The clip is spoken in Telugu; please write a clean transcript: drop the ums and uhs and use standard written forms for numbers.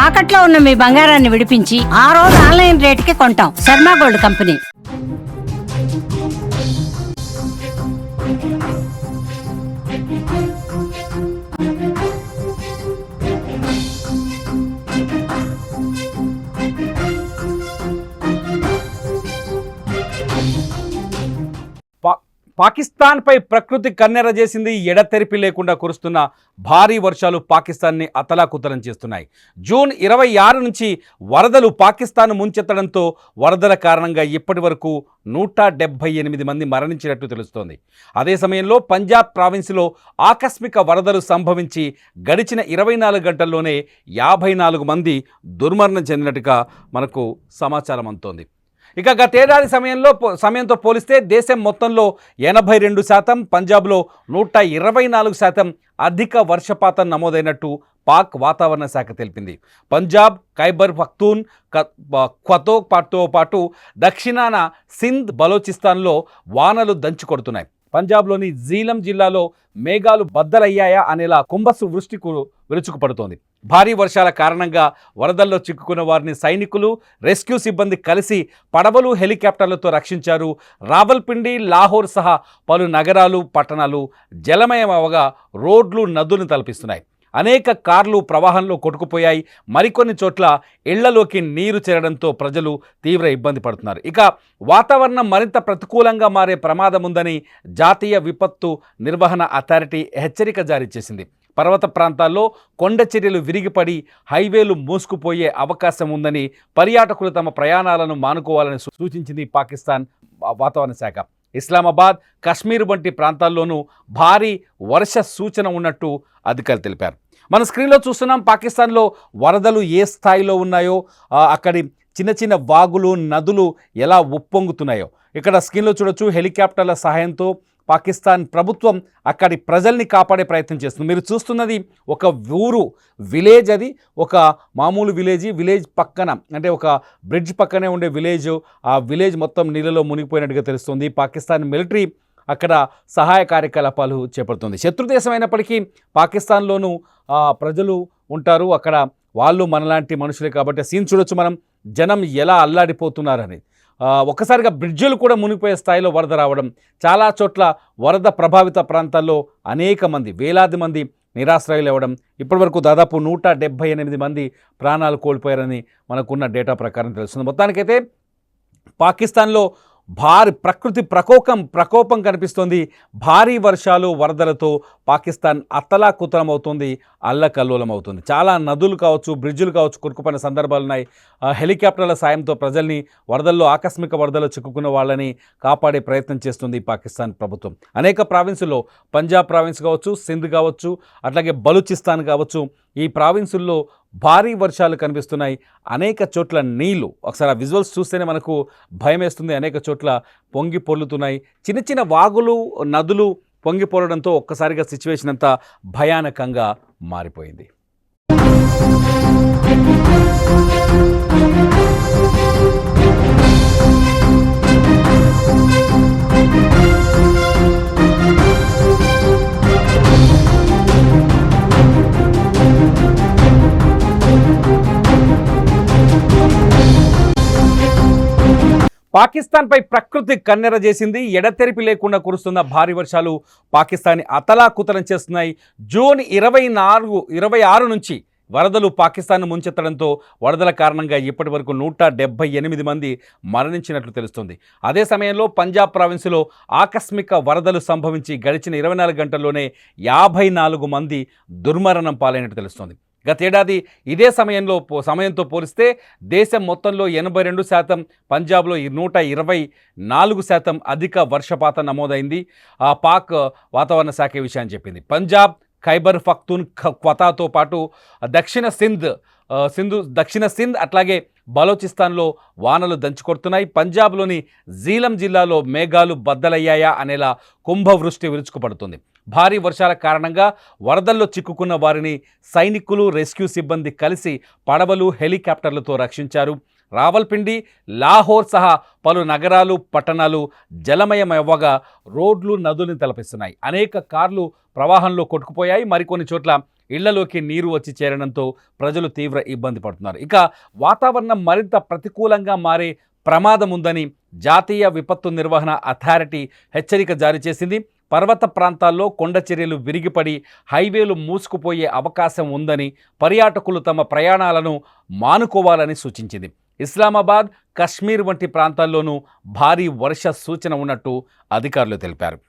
తాకట్లో ఉన్న మీ బంగారాన్ని విడిపించి ఆ రోజు ఆన్లైన్ రేటుకి కొంటాం. Sharma gold company. పాకిస్తాన్పై ప్రకృతి కన్నెర చేసింది. ఎడతెరిపి లేకుండా కురుస్తున్న భారీ వర్షాలు పాకిస్తాన్ని అతలాకుతలం చేస్తున్నాయి. జూన్ 26 నుంచి వరదలు పాకిస్తాన్ ముంచెత్తడంతో వరదల కారణంగా ఇప్పటి వరకు 178 మంది మరణించినట్టు తెలుస్తోంది. అదే సమయంలో పంజాబ్ ప్రావిన్స్లో ఆకస్మిక వరదలు సంభవించి గడిచిన 24 గంటల్లోనే 54 మంది దుర్మరణం చెందినట్టుగా మనకు సమాచారం అందుతోంది. ఇక గతేడాది సమయంతో పోలిస్తే దేశం మొత్తంలో 82%, పంజాబ్లో 124% అధిక వర్షపాతం నమోదైనట్టు పాక్ వాతావరణ శాఖ తెలిపింది. పంజాబ్, ఖైబర్ పఖ్తూన్ ఖాతో పాటు దక్షిణాన సింధ్, బలోచిస్తాన్లో వానలు దంచుకొడుతున్నాయి. పంజాబ్లోని జీలం జిల్లాలో మేఘాలు బద్దలయ్యాయా అనేలా కుంభసు వృష్టి విరుచుకుపడుతోంది. భారీ వర్షాల కారణంగా వరదల్లో చిక్కుకున్న వారిని సైనికులు, రెస్క్యూ సిబ్బంది కలిసి పడవలు, హెలికాప్టర్లతో రక్షించారు. రావల్పిండి, లాహోర్ సహా పలు నగరాలు, పట్టణాలు జలమయం అవగా రోడ్లు, నదులను తలపిస్తున్నాయి. అనేక కార్లు ప్రవాహంలో కొట్టుకుపోయాయి. మరికొన్ని చోట్ల ఇళ్లలోకి నీరు చేరడంతో ప్రజలు తీవ్ర ఇబ్బంది పడుతున్నారు. ఇక వాతావరణం మరింత ప్రతికూలంగా మారే ప్రమాదం ఉందని జాతీయ విపత్తు నిర్వహణ అథారిటీ హెచ్చరిక జారీ చేసింది. పర్వత ప్రాంతాల్లో కొండ చర్యలు విరిగిపడి హైవేలు మూసుకుపోయే అవకాశం ఉందని పర్యాటకులు తమ ప్రయాణాలను మానుకోవాలని సూచించింది పాకిస్తాన్ వాతావరణ శాఖ. ఇస్లామాబాద్, కశ్మీర్ వంటి ప్రాంతాల్లోనూ భారీ వర్ష సూచన ఉన్నట్టు అధికారులు తెలిపారు. మన స్క్రీన్లో చూస్తున్నాం పాకిస్తాన్లో వరదలు ఏ స్థాయిలో ఉన్నాయో, అక్కడి చిన్న చిన్న వాగులు, నదులు ఎలా ఉప్పొంగుతున్నాయో ఇక్కడ స్క్రీన్లో చూడొచ్చు. హెలికాప్టర్ల సహాయంతో పాకిస్తాన్ ప్రభుత్వం అక్కడి ప్రజల్ని కాపాడే ప్రయత్నం చేస్తుంది. మీరు చూస్తున్నది ఒక ఊరు, విలేజ్. అది ఒక మామూలు విలేజ్ పక్కన, అంటే ఒక బ్రిడ్జ్ పక్కనే ఉండే విలేజ్. ఆ విలేజ్ మొత్తం నీళ్ళలో మునిగిపోయినట్టుగా తెలుస్తుంది. పాకిస్తాన్ మిలిటరీ అక్కడ సహాయ కార్యకలాపాలు చేపడుతుంది. శత్రుదేశం అయినప్పటికీ పాకిస్తాన్లోనూ ప్రజలు ఉంటారు. అక్కడ వాళ్ళు మనలాంటి మనుషులే కాబట్టి సీన్ చూడొచ్చు మనం, జనం ఎలా అల్లాడిపోతున్నారని. ఒక్కసారిగా బ్రిడ్జిలు కూడా మునిగిపోయే స్థాయిలో వరద రావడం, చాలా చోట్ల వరద ప్రభావిత ప్రాంతాల్లో అనేక మంది, వేలాది మంది నిరాశ్రయులు అవ్వడం. ఇప్పటివరకు దాదాపు 178 మంది ప్రాణాలు కోల్పోయారని మనకున్న డేటా ప్రకారం తెలుస్తుంది. మొత్తానికైతే పాకిస్తాన్లో ప్రకృతి ప్రకోపం కనిపిస్తోంది. భారీ వర్షాలు, వరదలతో పాకిస్తాన్ అతలాకుతలం అవుతుంది, అల్లకల్లోలం అవుతుంది. చాలా నదులు కావచ్చు, బ్రిడ్జులు కావచ్చు కొట్టుకుపోయిన సందర్భాలు ఉన్నాయి. హెలికాప్టర్ల సాయంతో ప్రజల్ని ఆకస్మిక వరదల్లో చిక్కుకున్న వాళ్ళని కాపాడే ప్రయత్నం చేస్తుంది పాకిస్తాన్ ప్రభుత్వం. అనేక ప్రావిన్సుల్లో, పంజాబ్ ప్రావిన్స్ కావచ్చు, సింధ్ కావచ్చు, అట్లాగే బలూచిస్తాన్ కావచ్చు, ఈ ప్రావిన్సుల్లో భారీ వర్షాలు కనిపిస్తున్నాయి. అనేక చోట్ల నీళ్లు, ఒకసారి ఆ విజువల్స్ చూస్తేనే మనకు భయం వేస్తుంది. అనేక చోట్ల పొంగి పొర్లుతున్నాయి. చిన్న చిన్న వాగులు, నదులు పొంగి పొరడంతో ఒక్కసారిగా సిచ్యువేషన్ అంతా భయానకంగా మారిపోయింది. పాకిస్తాన్పై ప్రకృతి కన్నెర చేసింది. ఎడతెరిపి లేకుండా కురుస్తున్న భారీ వర్షాలు పాకిస్తాన్ని అతలాకుతలం చేస్తున్నాయి. జూన్ 26 నుంచి వరదలు పాకిస్తాన్ను ముంచెత్తడంతో వరదల కారణంగా ఇప్పటి వరకు 178 మంది మరణించినట్లు తెలుస్తుంది. అదే సమయంలో పంజాబ్ ప్రావిన్స్లో ఆకస్మిక వరదలు సంభవించి గడిచిన 24 గంటల్లోనే 54 మంది దుర్మరణం పాలైనట్టు తెలుస్తోంది. గతేడాది ఇదే సమయంతో పోలిస్తే దేశం మొత్తంలో 82%, పంజాబ్లో 124% అధిక వర్షపాతం నమోదైంది. పాక్ వాతావరణ శాఖ విషయాన్ని చెప్పింది. పంజాబ్, ఖైబర్ పఖ్తూన్ ఖాతో పాటు దక్షిణ సింధ్ అట్లాగే బలోచిస్తాన్లో వానలు దంచుకొడుతున్నాయి. పంజాబ్లోని జీలం జిల్లాలో మేఘాలు బద్దలయ్యాయా అనేలా కుంభవృష్టి విరుచుకుపడుతుంది. భారీ వర్షాల కారణంగా వరదల్లో చిక్కుకున్న వారిని సైనికులు, రెస్క్యూ సిబ్బంది కలిసి పడవలు, హెలికాప్టర్లతో రక్షించారు. రావల్పిండి, లాహోర్ సహా పలు నగరాలు, పట్టణాలు జలమయమవ్వగా రోడ్లు, నదుల్ని తలపిస్తున్నాయి. అనేక కార్లు ప్రవాహంలో కొట్టుకుపోయాయి. మరికొన్ని చోట్ల ఇళ్లలోకి నీరు వచ్చి చేరడంతో ప్రజలు తీవ్ర ఇబ్బంది పడుతున్నారు. ఇక వాతావరణం మరింత ప్రతికూలంగా మారే ప్రమాదం ఉందని జాతీయ విపత్తు నిర్వహణ అథారిటీ హెచ్చరిక జారీ చేసింది. పర్వత ప్రాంతాల్లో కొండ చర్యలు విరిగిపడి హైవేలు మూసుకుపోయే అవకాశం ఉందని, పర్యాటకులు తమ ప్రయాణాలను మానుకోవాలని సూచించింది. ఇస్లామాబాద్, కశ్మీర్ వంటి ప్రాంతాల్లోనూ భారీ వర్ష సూచన ఉన్నట్టు అధికారులు తెలిపారు.